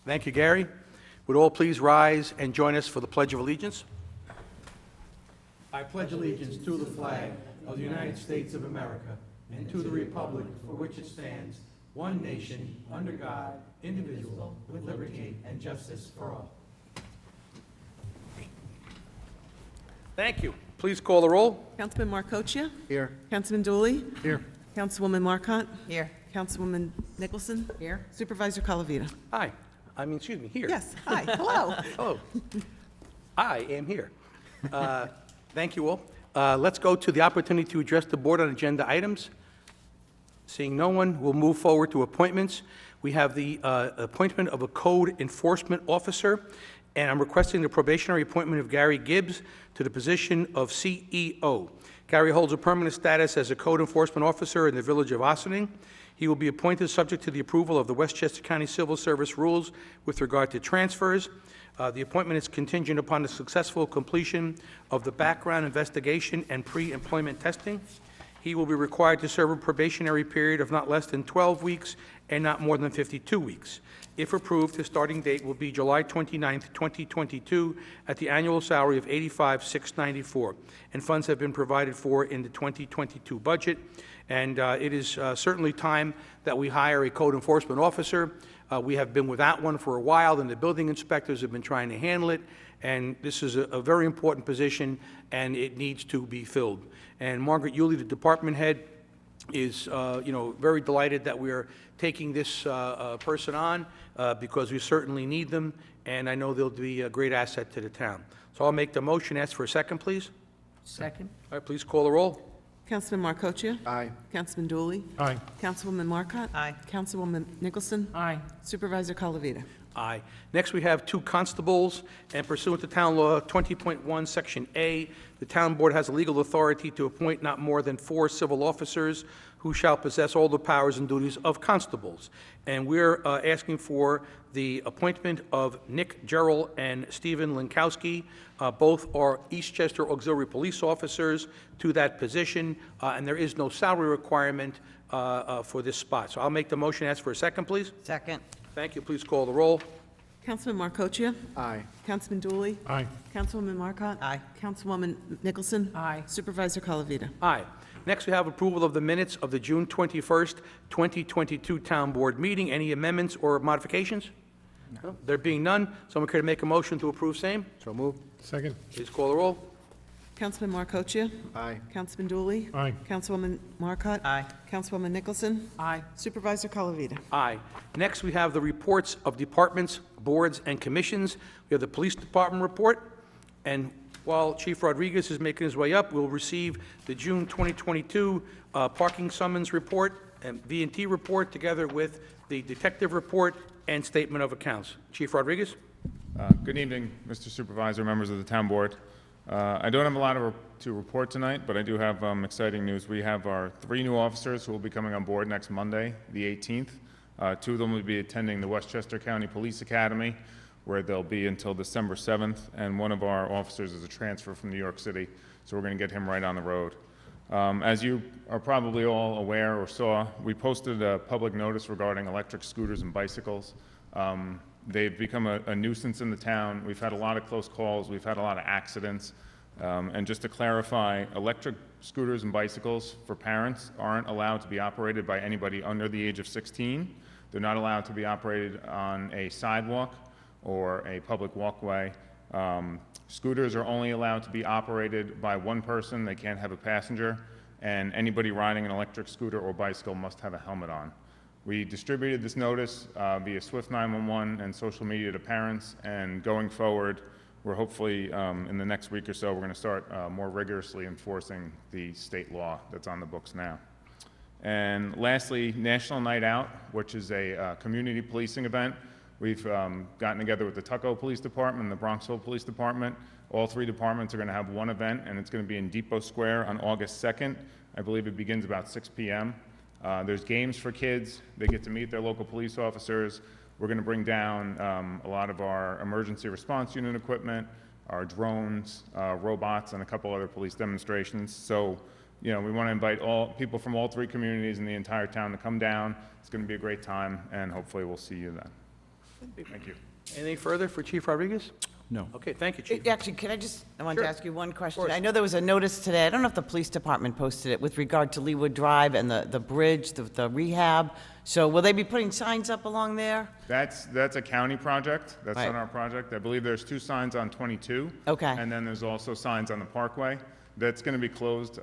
Thank you, Gary. Would all please rise and join us for the Pledge of Allegiance? I pledge allegiance to the flag of the United States of America and to the republic for which it stands, one nation, under God, indivisible, with liberty and justice for all. Thank you. Please call the roll. Councilman Marcocha? Here. Councilman Dooley? Here. Councilwoman Marcotte? Here. Councilwoman Nicholson? Here. Supervisor Calavita? Hi. Excuse me, here. Yes, hi, hello. Hello. I am here. Thank you all. Let's go to the opportunity to address the board on agenda items. Seeing no one, we'll move forward to appointments. We have the appointment of a code enforcement officer, and I'm requesting the probationary appointment of Gary Gibbs to the position of CEO. Gary holds a permanent status as a code enforcement officer in the village of Ossining. He will be appointed subject to the approval of the Westchester County Civil Service rules with regard to transfers. The appointment is contingent upon the successful completion of the background investigation and pre-employment testing. He will be required to serve a probationary period of not less than 12 weeks and not more than 52 weeks. If approved, his starting date will be July 29th, 2022, at the annual salary of $85,694, and funds have been provided for in the 2022 budget. And it is certainly time that we hire a code enforcement officer. We have been without one for a while, and the building inspectors have been trying to handle it, and this is a very important position, and it needs to be filled. And Margaret Yulee, the department head, is very delighted that we are taking this person on because we certainly need them, and I know they'll be a great asset to the town. So I'll make the motion. Ask for a second, please. Second. All right, please call the roll. Councilman Marcocha? Aye. Councilman Dooley? Aye. Councilwoman Marcotte? Aye. Councilwoman Nicholson? Aye. Supervisor Calavita? Aye. Next, we have two constables, and pursuant to Town Law 20.1, Section A, the town board has a legal authority to appoint not more than 4 civil officers who shall possess all the powers and duties of constables. And we're asking for the appointment of Nick Gerald and Stephen Linkowski. Both are Eastchester Auxiliary Police officers to that position, and there is no salary requirement for this spot. So I'll make the motion. Ask for a second, please. Second. Thank you. Please call the roll. Councilman Marcocha? Aye. Councilman Dooley? Aye. Councilwoman Marcotte? Aye. Councilwoman Nicholson? Aye. Supervisor Calavita? Aye. Next, we have approval of the minutes of the June 21st, 2022 Town Board meeting. Any amendments or modifications? No. There being none, someone care to make a motion to approve same? So moved. Second. Please call the roll. Councilman Marcocha? Aye. Councilman Dooley? Aye. Councilwoman Marcotte? Aye. Councilwoman Nicholson? Aye. Supervisor Calavita? Aye. Next, we have the reports of departments, boards, and commissions. We have the Police Department report, and while Chief Rodriguez is making his way up, we'll receive the June 2022 parking summons report and V&T report together with the detective report and statement of accounts. Chief Rodriguez? Good evening, Mr. Supervisor, members of the Town Board. I don't have a lot to report tonight, but I do have exciting news. We have our 3 new officers who will be coming on board next Monday, the 18th. 2 of them will be attending the Westchester County Police Academy, where they'll be until December 7th, and one of our officers is a transfer from New York City, so we're going to get him right on the road. As you are probably all aware or saw, we posted a public notice regarding electric scooters and bicycles. They've become a nuisance in the town. We've had a lot of close calls. We've had a lot of accidents. And just to clarify, electric scooters and bicycles for parents aren't allowed to be operated by anybody under the age of 16. They're not allowed to be operated on a sidewalk or a public walkway. Scooters are only allowed to be operated by one person. They can't have a passenger. And anybody riding an electric scooter or bicycle must have a helmet on. We distributed this notice via Swift 911 and social media to parents, and going forward, we're hopefully in the next week or so, we're going to start more rigorously enforcing the state law that's on the books now. And lastly, National Night Out, which is a community policing event. We've gotten together with the Tuckahoe Police Department and the Bronxville Police Department. All 3 departments are going to have one event, and it's going to be in Depot Square on August 2nd. I believe it begins about 6 p.m. There's games for kids. They get to meet their local police officers. We're going to bring down a lot of our emergency response unit equipment, our drones, robots, and a couple other police demonstrations. So, we want to invite all people from all 3 communities in the entire town to come down. It's going to be a great time, and hopefully we'll see you then. Thank you. Anything further for Chief Rodriguez? No. Okay, thank you, Chief. Actually, I wanted Sure. to ask you one question. course. I know there was a notice today, I don't know if the police department posted it, with regard to Leewood Drive and the bridge, the rehab. So will they be putting signs up along there? That's a county project. That's Right. not our project. I believe there's 2 signs on 22. Okay. And then there's also signs on the Parkway. That's going to be closed.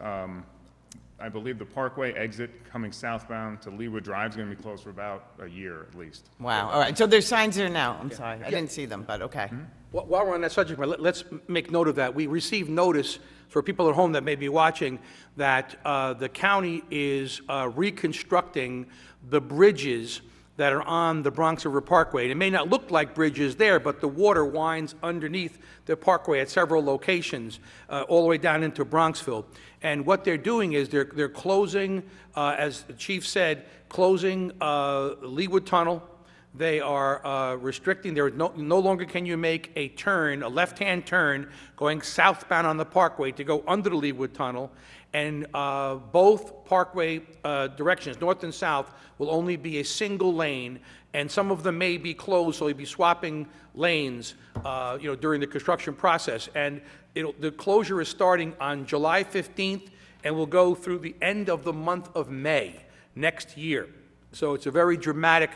I believe the Parkway exit coming southbound to Leewood Drive is going to be closed for about a year at least. Wow, all right, so there's signs there now, I'm sorry, I didn't see them, but okay. While we're on that subject, let's make note of that. We received notice for people at home that may be watching that the county is reconstructing the bridges that are on the Bronx River Parkway. It may not look like bridges there, but the water winds underneath the parkway at several locations, all the way down into Bronxville. And what they're doing is they're closing, as the chief said, closing Leewood Tunnel. They are restricting, no longer can you make a turn, a left-hand turn, going southbound on the parkway to go under the Leewood Tunnel. And both parkway directions, north and south, will only be a single lane, and some of them may be closed, so you'll be swapping lanes, during the construction process. And the closure is starting on July 15th and will go through the end of the month of May next year. So it's a very dramatic,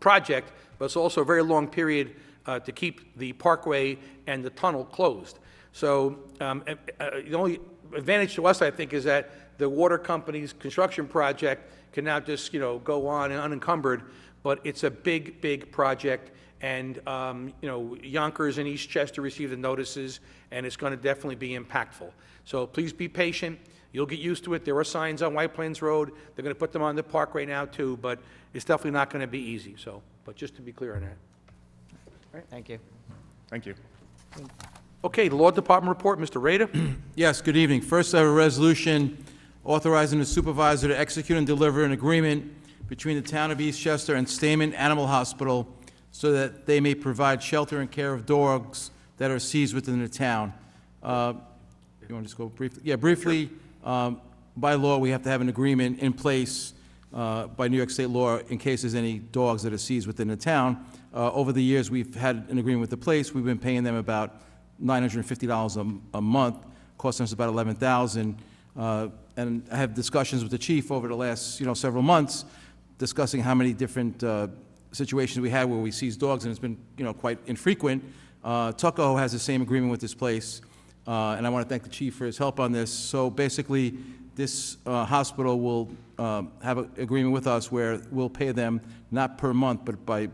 project, but it's also a very long period to keep the parkway and the tunnel closed. So the only advantage to us, I think, is that the water company's construction project can now just, go on unencumbered, but it's a big, big project, and, Yonkers and Eastchester received the notices, and it's going to definitely be impactful. So please be patient. You'll get used to it. There are signs on White Plains Road. They're going to put them on the parkway now, too, but it's definitely not going to be easy, so, but just to be clear on that. Thank you. Thank you. Okay, the Law Department report, Mr. Rader. Yes, good evening. First, I have a resolution authorizing the supervisor to execute and deliver an agreement between the town of Eastchester and Stamen Animal Hospital so that they may provide shelter and care of dogs that are seized within the town. You want to just go briefly? Yeah, briefly, by law, we have to have an agreement in place by New York State law in case there's any dogs that are seized within the town. Over the years, we've had an agreement with the place. We've been paying them about $950 a month, costing us about $11,000. And I have discussions with the chief over the last, several months, discussing how many different situations we had where we seize dogs, and it's been, quite infrequent. Tuckahoe has the same agreement with this place, and I want to thank the chief for his help on this. So basically, this hospital will have an agreement with us where we'll pay them not per month, but by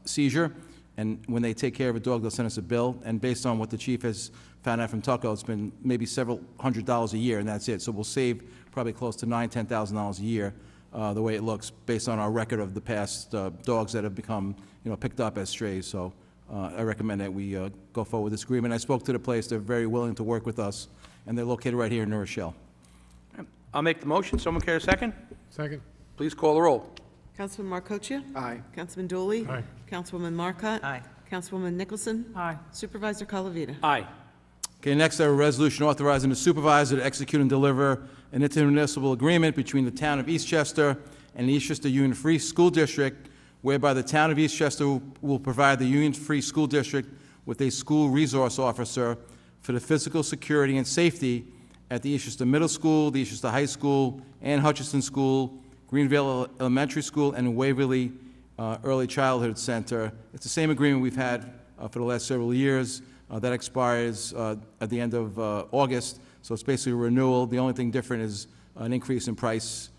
seizure. And when they take care of a dog, they'll send us a bill. And based on what the chief has found out from Tuckahoe, it's been maybe several $100s a year, and that's it. So we'll save probably close to $9,000, $10,000 a year, the way it looks, based on our record of the past dogs that have become, picked up as strays. So I recommend that we go forward with this agreement. I spoke to the place; they're very willing to work with us, and they're located right here in New Rochelle. I'll make the motion. Someone care a second? Second. Please call the roll. Councilman Markocha? Aye. Councilman Dooley? Aye. Councilwoman Marcotte? Aye. Councilwoman Nicholson? Aye. Supervisor Calavita? Aye. Okay, next I have a resolution authorizing the supervisor to execute and deliver an intermunicipal agreement between the town of Eastchester and the Eastchester Union Free School District, whereby the town of Eastchester will provide the Union Free School District with a school resource officer for the physical security and safety at the Eastchester Middle School, the Eastchester High School, and Hutchinson School, Greenville Elementary School, and Waverly Early Childhood Center. It's the same agreement we've had for the last several years. That expires at the end of August, so it's basically a renewal. The only thing different is an increase in price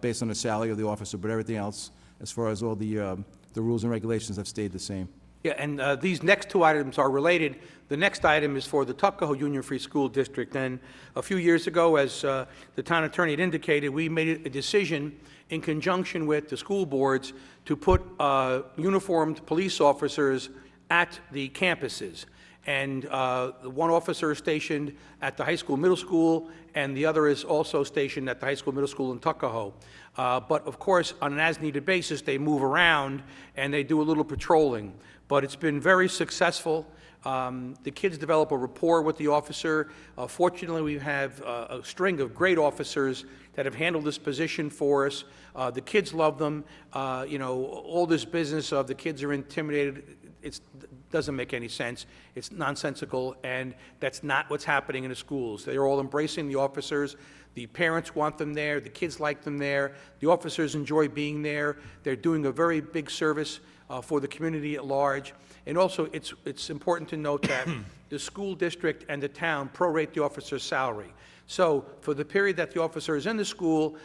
based on the salary of the officer, but everything else, as far as all the rules and regulations, have stayed the same. Yeah, and these next two items are related. The next item is for the Tuckahoe Union Free School District. And a few years ago, as the town attorney had indicated, we made a decision in conjunction with the school boards to put uniformed police officers at the campuses. and the one officer is stationed at the high school, middle school, and the other is also stationed at the high school, middle school in Tuckahoe. But of course, on an as-needed basis, they move around and they do a little patrolling. But it's been very successful. The kids develop a rapport with the officer. Fortunately, we have a string of great officers that have handled this position for us. The kids love them. All this business of the kids are intimidated, it doesn't make any sense. It's nonsensical, and that's not what's happening in the schools. They're all embracing the officers. The parents want them there. The kids like them there. The officers enjoy being there. They're doing a very big service for the community at large. And also, it's important to note that the school district and the town prorate the officer's salary. So for the period that the officer is in the school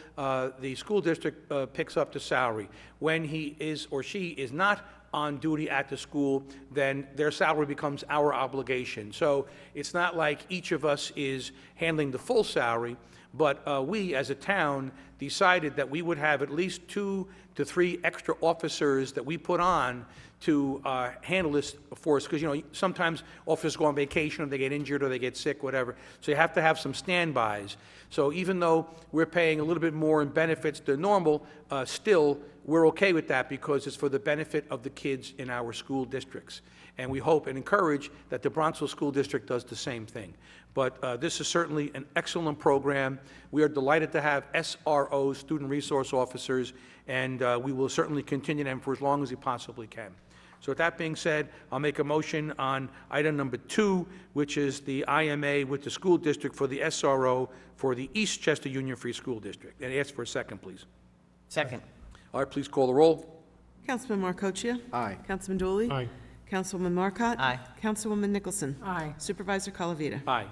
district picks up the salary. When he is or she is not on duty at the school, then their salary becomes our obligation. So it's not like each of us is handling the full salary, but we, as a town, decided that we would have at least 2 to 3 extra officers that we put on to handle this for us, because, sometimes officers go on vacation, or they get injured, or they get sick, whatever. So you have to have some standbys. So even though we're paying a little bit more in benefits than normal, still, we're okay with that because it's for the benefit of the kids in our school districts. And we hope and encourage that the Bronxville School District does the same thing. But this is certainly an excellent program. We are delighted to have SROs, Student Resource Officers, and we will certainly continue them for as long as we possibly can. So with that being said, I'll make a motion on item number 2, which is the IMA with the school district for the SRO for the Eastchester Union Free School District. And ask for a second, please. Second. All right, please call the roll. Councilman Markocha? Aye. Councilman Dooley? Aye. Councilwoman Marcotte? Aye. Councilwoman Nicholson? Aye. Supervisor Calavita? Aye.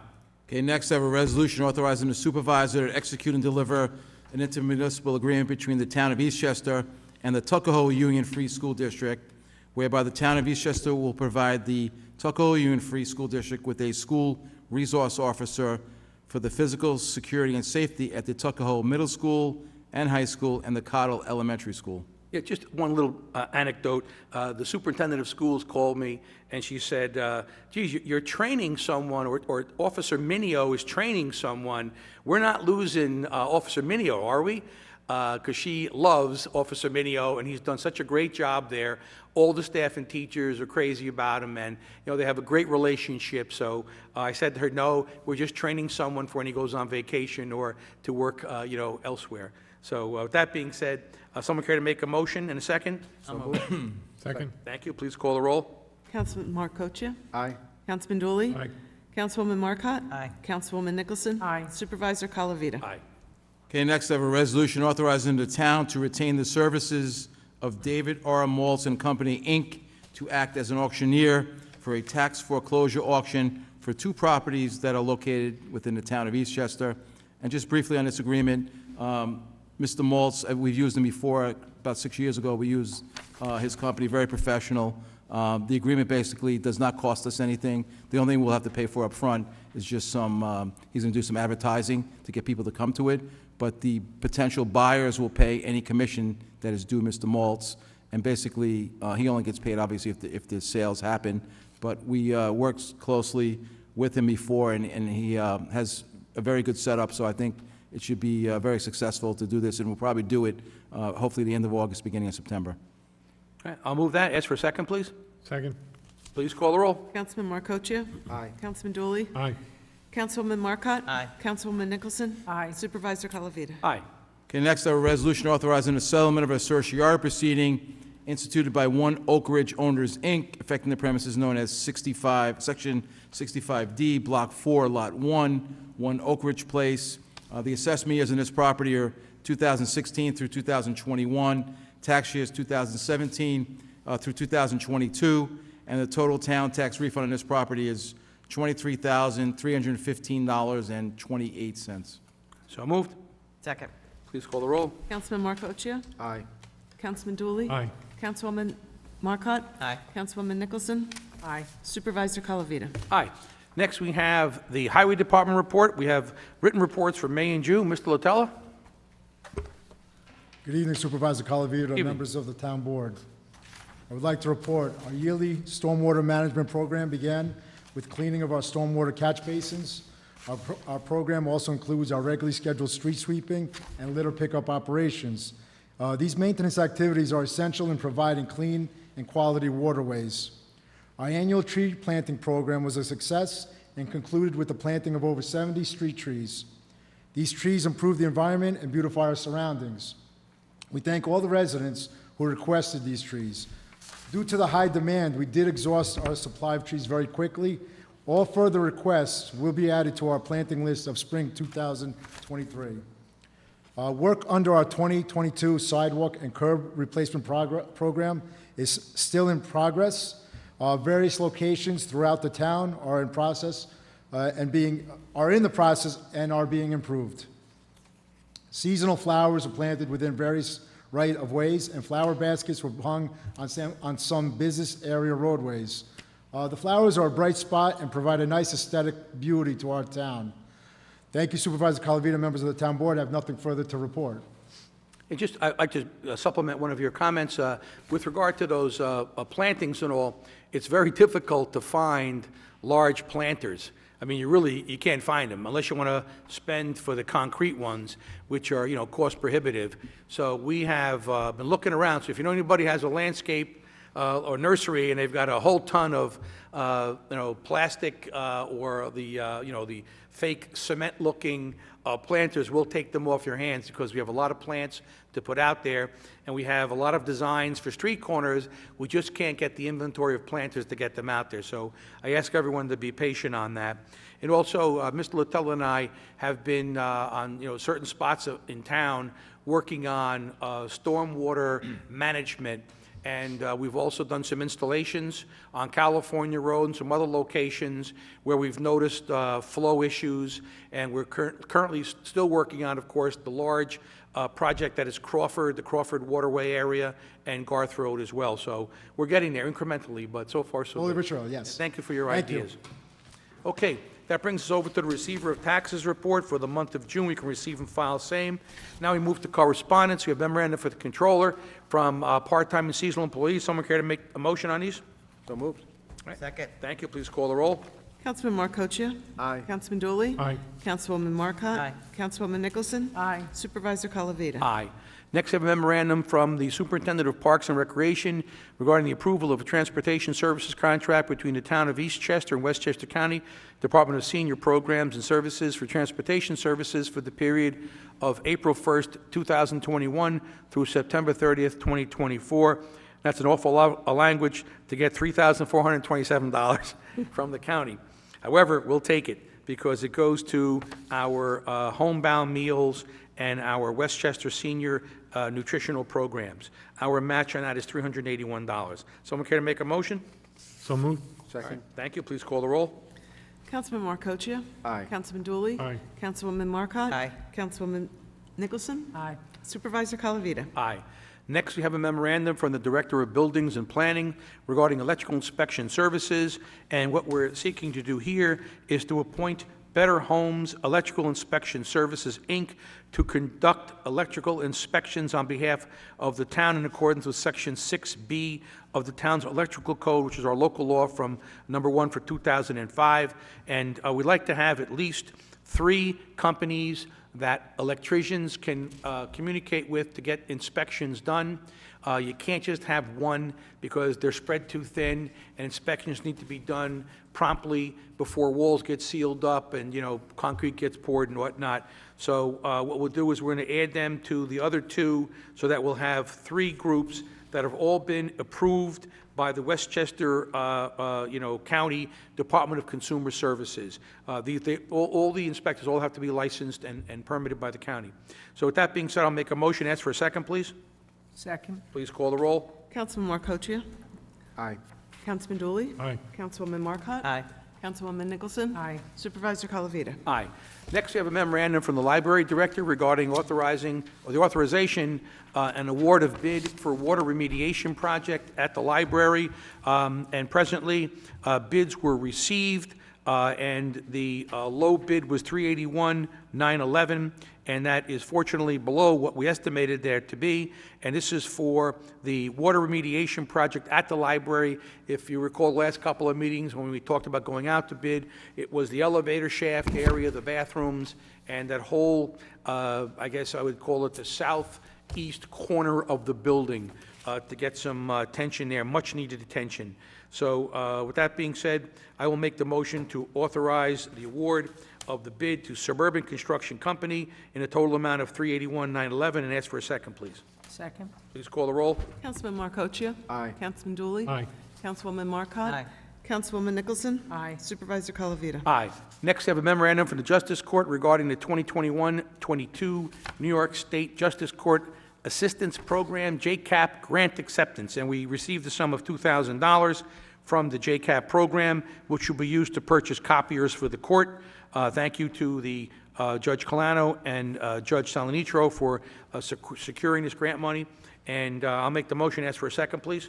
Okay, next I have a resolution authorizing the supervisor to execute and deliver an intermunicipal agreement between the town of Eastchester and the Tuckahoe Union Free School District, whereby the town of Eastchester will provide the Tuckahoe Union Free School District with a school resource officer for the physical security and safety at the Tuckahoe Middle School and High School and the Cottle Elementary School. Yeah, just one little anecdote. The superintendent of schools called me, and she said, geez, you're training someone, or Officer Minio is training someone. We're not losing Officer Minio, are we? Because she loves Officer Minio, and he's done such a great job there. All the staff and teachers are crazy about him, and they have a great relationship. So I said to her, no, we're just training someone for when he goes on vacation or to work elsewhere. So with that being said, someone care to make a motion in a second? Second. Thank you. Please call the roll. Councilman Markocha? Aye. Councilman Dooley? Aye. Councilwoman Marcotte? Aye. Councilwoman Nicholson? Aye. Supervisor Calavita? Aye. Okay, next I have a resolution authorizing the town to retain the services of David R. Maltz and Company, Inc., to act as an auctioneer for a tax foreclosure auction for 2 properties that are located within the town of Eastchester. And just briefly on this agreement, Mr. Maltz, we've used him before, about 6 years ago. We used his company, very professional. The agreement basically does not cost us anything. The only thing we'll have to pay for up front is just some, he's going to do some advertising to get people to come to it. But the potential buyers will pay any commission that is due Mr. Maltz. And basically, he only gets paid, obviously, if the sales happen. But we worked closely with him before, and he has a very good setup. So I think it should be very successful to do this, and we'll probably do it hopefully the end of August, beginning of September. All right, I'll move that. Ask for a second, please. Second. Please call the roll. Councilman Markocha? Aye. Councilman Dooley? Aye. Councilwoman Marcotte? Aye. Councilwoman Nicholson? Aye. Supervisor Calavita? Aye. Okay, next, I have a resolution authorizing the settlement of a certiorari proceeding instituted by One Oak Ridge Owners, Inc., affecting the premises known as Section 65D, Block 4, Lot 1, 1 Oak Ridge Place. The assessment years in this property are 2016 through 2021, tax years 2017 through 2022, and the total town tax refund on this property is $23,315.28. So moved. Second. Please call the roll. Councilman Markocha? Aye. Councilman Dooley? Aye. Councilwoman Marcotte? Aye. Councilwoman Nicholson? Aye. Supervisor Calavita? Aye. Next, we have the Highway Department report. We have written reports for May and June. Mr. Latella? Good evening, Supervisor Calavita, Evening. members of the Town Board. I would like to report our yearly stormwater management program began with cleaning of our stormwater catch basins. Our program also includes our regularly scheduled street sweeping and litter pickup operations. These maintenance activities are essential in providing clean and quality waterways. Our annual tree planting program was a success and concluded with the planting of over 70 street trees. These trees improve the environment and beautify our surroundings. We thank all the residents who requested these trees. Due to the high demand, we did exhaust our supply of trees very quickly. All further requests will be added to our planting list of spring 2023. Work under our 2022 sidewalk and curb replacement program is still in progress. Various locations throughout the town are in process are in the process and are being improved. Seasonal flowers are planted within various right-of-ways, and flower baskets were hung on some business area roadways. The flowers are a bright spot and provide a nice aesthetic beauty to our town. Thank you, Supervisor Calavita, members of the town board. I have nothing further to report. And I'd like to supplement one of your comments. With regard to those plantings and all, it's very difficult to find large planters. I mean, you can't find them unless you want to spend for the concrete ones, which are, cost prohibitive. So we have been looking around. So if you know anybody has a landscape or nursery and they've got a whole ton of, plastic or the fake cement-looking planters, we'll take them off your hands because we have a lot of plants to put out there, and we have a lot of designs for street corners. We just can't get the inventory of planters to get them out there. So I ask everyone to be patient on that. And also, Mr. Littell and I have been on certain spots in town working on stormwater management. And we've also done some installations on California Road and some other locations where we've noticed flow issues. And we're currently still working on, of course, the large project that is the Crawford Waterway area, and Garth Road as well. So we're getting there incrementally, but so far so Slowly good. but surely, yes. Thank you for your Thank you. ideas. Okay, that brings us over to the Receiver of Taxes report for the month of June. We can receive and file same. Now we move to correspondence. We have memorandum for the controller from part-time and seasonal employees. Someone care to make a motion on these? So moved. Second. Thank you. Please call the roll. Councilman Marcoccia? Aye. Councilman Dooley? Aye. Councilwoman Marcotte? Aye. Councilwoman Nicholson? Aye. Supervisor Calavita? Aye. Next, we have a memorandum from the Superintendent of Parks and Recreation regarding the approval of a transportation services contract between the town of Eastchester and Westchester County Department of Senior Programs and Services for transportation services for the period of April 1st, 2021 through September 30th, 2024. That's an awful lot of language to get $3,427 from the county. However, we'll take it because it goes to our homebound meals and our Westchester Senior nutritional programs. Our match on that is $381. Someone care to make a motion? So moved. Second. Thank you. Please call the roll. Councilman Marcoccia? Aye. Councilman Dooley? Aye. Councilwoman Marcotte? Aye. Councilwoman Nicholson? Aye. Supervisor Calavita? Aye. Next, we have a memorandum from the Director of Buildings and Planning regarding electrical inspection services. And what we're seeking to do here is to appoint Better Homes Electrical Inspection Services, Inc., to conduct electrical inspections on behalf of the town in accordance with Section 6B of the town's electrical code, which is our local law from number 1 for 2005. And we'd like to have at least 3 companies that electricians can communicate with to get inspections done. You can't just have one because they're spread too thin, and inspections need to be done promptly before walls get sealed up and, concrete gets poured and whatnot. So what we'll do is we're going to add them to the other 2 so that we'll have 3 groups that have all been approved by the Westchester, County Department of Consumer Services. All the inspectors all have to be licensed and permitted by the county. So with that being said, I'll make a motion. Ask for a second, please. Second. Please call the roll. Councilman Marcoccia? Aye. Councilman Dooley? Aye. Councilwoman Marcotte? Aye. Councilwoman Nicholson? Aye. Supervisor Calavita? Aye. Next, we have a memorandum from the Library Director regarding authorization and award of bid for water remediation project at the library. And presently, bids were received, and the low bid was $381,911, and that is fortunately below what we estimated there to be. And this is for the water remediation project at the library. If you recall the last couple of meetings when we talked about going out to bid, it was the elevator shaft area, the bathrooms, and that whole, I guess I would call it the southeast corner of the building, to get some attention there, much-needed attention. So with that being said, I will make the motion to authorize the award of the bid to Suburban Construction Company in a total amount of $381,911, and ask for a second, please. Second. Please call the roll. Councilman Marcocchio. Aye. Councilman Dooley. Aye. Councilwoman Marcotte. Aye. Councilwoman Nicholson. Aye. Supervisor Calavita. Aye. Next, we have a memorandum from the Justice Court regarding the 2021-22 New York State Justice Court Assistance Program, JCAP grant acceptance, and we received the sum of $2,000 from the JCAP program, which will be used to purchase copiers for the court. Thank you to the Judge Colano and Judge Salinitro for securing this grant money. And I'll make the motion. Ask for a second, please.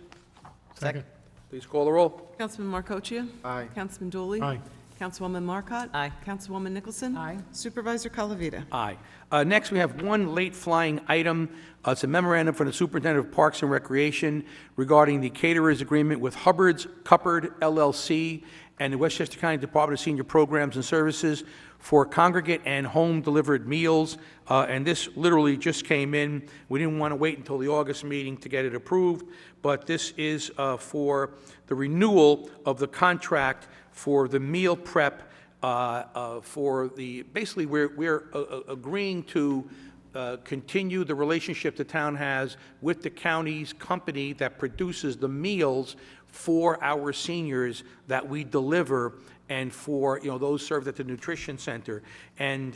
Second. Please call the roll. Councilman Marcocchio. Aye. Councilman Dooley. Aye. Councilwoman Marcotte. Aye. Councilwoman Nicholson. Aye. Supervisor Calavita. Aye. Next, we have one late-flying item. It's a memorandum from the Superintendent of Parks and Recreation regarding the caterers agreement with Hubbard's Cupboard LLC and the Westchester County Department of Senior Programs and Services for congregate and home-delivered meals. And this literally just came in. We didn't want to wait until the August meeting to get it approved, but this is for the renewal of the contract for the meal prep for the, basically, we're agreeing to continue the relationship the town has with the county's company that produces the meals for our seniors that we deliver and for, those served at the nutrition center. And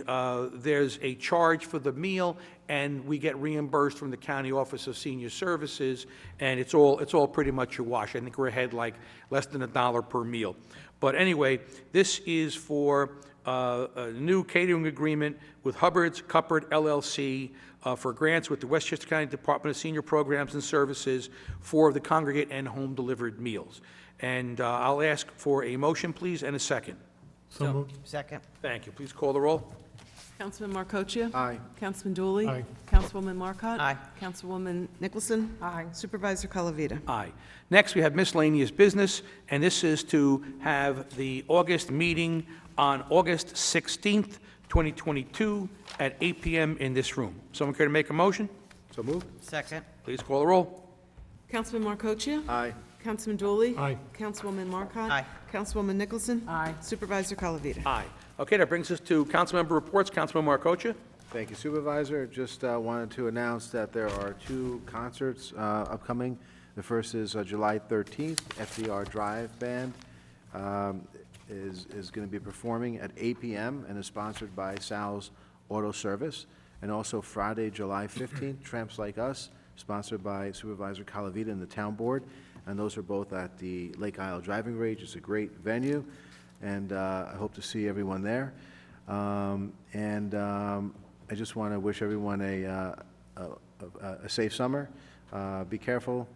there's a charge for the meal, and we get reimbursed from the County Office of Senior Services, and it's all pretty much a wash. I think we're ahead like less than $1 per meal. But anyway, this is for a new catering agreement with Hubbard's Cupboard LLC for grants with the Westchester County Department of Senior Programs and Services for the congregate and home-delivered meals. And I'll ask for a motion, please, and a second. So moved. Second. Thank you. Please call the roll. Councilman Marcocchio. Aye. Councilman Dooley. Aye. Councilwoman Marcotte. Aye. Councilwoman Nicholson. Aye. Supervisor Calavita. Aye. Next, we have miscellaneous business, and this is to have the August meeting on August 16th, 2022, at 8 p.m. in this room. Someone care to make a motion? So moved. Second. Please call the roll. Councilman Marcocchio. Aye. Councilman Dooley. Aye. Councilwoman Marcotte. Aye. Councilwoman Nicholson. Aye. Supervisor Calavita. Aye. Okay, that brings us to councilmember reports. Councilman Marcocchio. Thank you, Supervisor. Just wanted to announce that there are two concerts upcoming. The first is July 13th. FDR Drive Band is going to be performing at 8 p.m. and is sponsored by Sal's Auto Service. And also Friday, July 15th, Tramps Like Us, sponsored by Supervisor Calavita and the Town Board. And those are both at the Lake Isle Driving Range. It's a great venue, and I hope to see everyone there. I just want to wish everyone a safe summer. Be careful.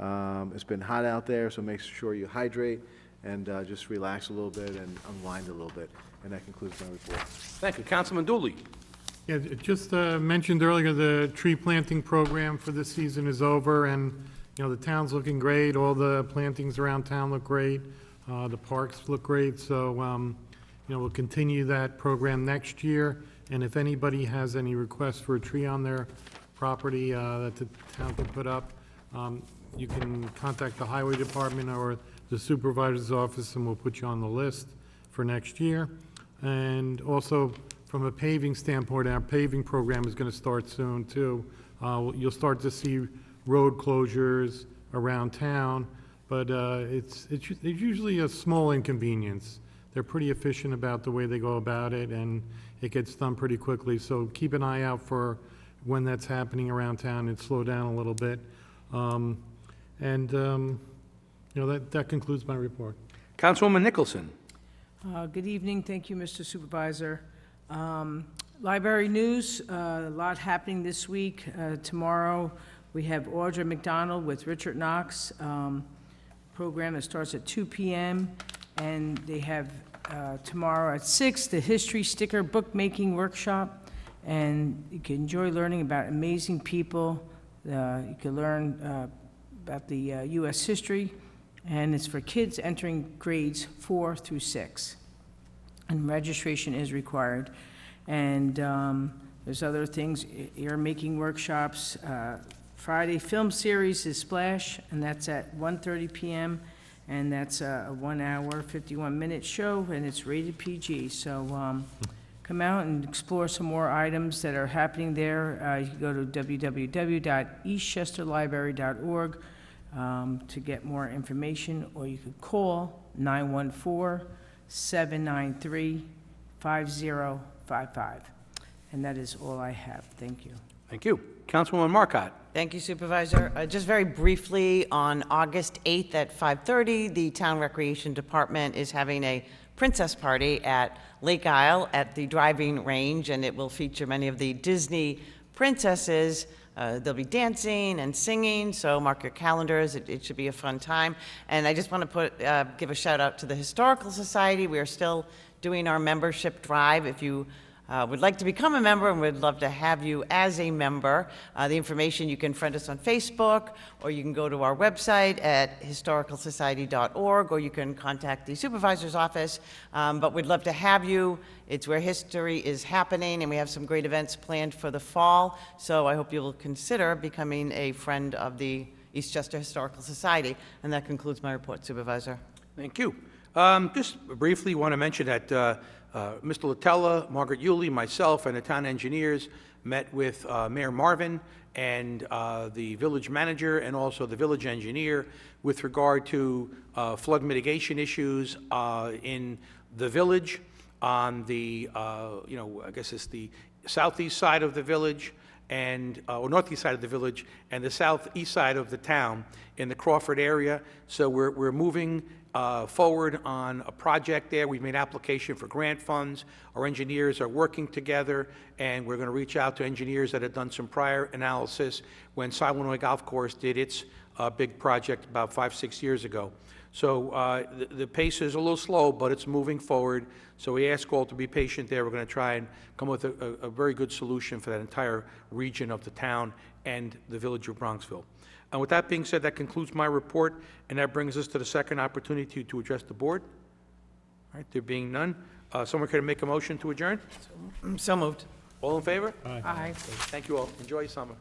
It's been hot out there, so make sure you hydrate and just relax a little bit and unwind a little bit. And that concludes my report. Thank you. Councilman Dooley. Yeah, just mentioned earlier, the tree planting program for this season is over, and, the town's looking great. All the plantings around town look great. The parks look great, so, we'll continue that program next year. And if anybody has any requests for a tree on their property that the town can put up, you can contact the highway department or the supervisor's office, and we'll put you on the list for next year. And also, from a paving standpoint, our paving program is going to start soon, too. You'll start to see road closures around town, but it's usually a small inconvenience. They're pretty efficient about the way they go about it, and it gets done pretty quickly. So keep an eye out for when that's happening around town and slow down a little bit. That concludes my report. Councilwoman Nicholson. Good evening. Thank you, Mr. Supervisor. Library news, a lot happening this week. Tomorrow, we have Audra McDonald with Richard Knox. Program that starts at 2 p.m. And they have tomorrow at 6, the History Sticker Bookmaking Workshop. and you can enjoy learning about amazing people. You can learn about the U.S. history, and it's for kids entering grades 4 through 6. And registration is required. And there's other things, ear-making workshops. Friday film series is Splash, and that's at 1:30 p.m., and that's a 1 hour, 51-minute show, and it's rated PG. So come out and explore some more items that are happening there. You can go to www.eastchesterlibrary.org to get more information, or you could call 914-793-5055. And that is all I have. Thank you. Thank you. Councilwoman Marcotte. Thank you, Supervisor. Just very briefly, on August 8th at 5:30, the Town Recreation Department is having a princess party at Lake Isle at the driving range, and it will feature many of the Disney princesses. They'll be dancing and singing, so mark your calendars. It should be a fun time. And I just want to give a shout out to the Historical Society. We are still doing our membership drive. If you would like to become a member, and we'd love to have you as a member. The information, you can friend us on Facebook, or you can go to our website at historicalsociety.org, or you can contact the supervisor's office. But we'd love to have you. It's where history is happening, and we have some great events planned for the fall. So I hope you will consider becoming a friend of the Eastchester Historical Society. And that concludes my report, Supervisor. Thank you. Just briefly want to mention that Mr. Latella, Margaret Yulee, myself, and the town engineers met with Mayor Marvin and the village manager and also the village engineer with regard to flood mitigation issues in the village on the, I guess it's the southeast side of the village and, or northeast side of the village and the southeast side of the town in the Crawford area. So we're moving forward on a project there. We've made application for grant funds. Our engineers are working together, and we're going to reach out to engineers that have done some prior analysis when Silenoy Golf Course did its big project about 5-6 years ago. So the pace is a little slow, but it's moving forward. So we ask all to be patient there. We're going to try and come with a very good solution for that entire region of the town and the village of Bronxville. And with that being said, that concludes my report, and that brings us to the second opportunity to address the board. All right, there being none, someone can make a motion to adjourn? So moved. All in favor? Aye. Thank you all. Enjoy your summer.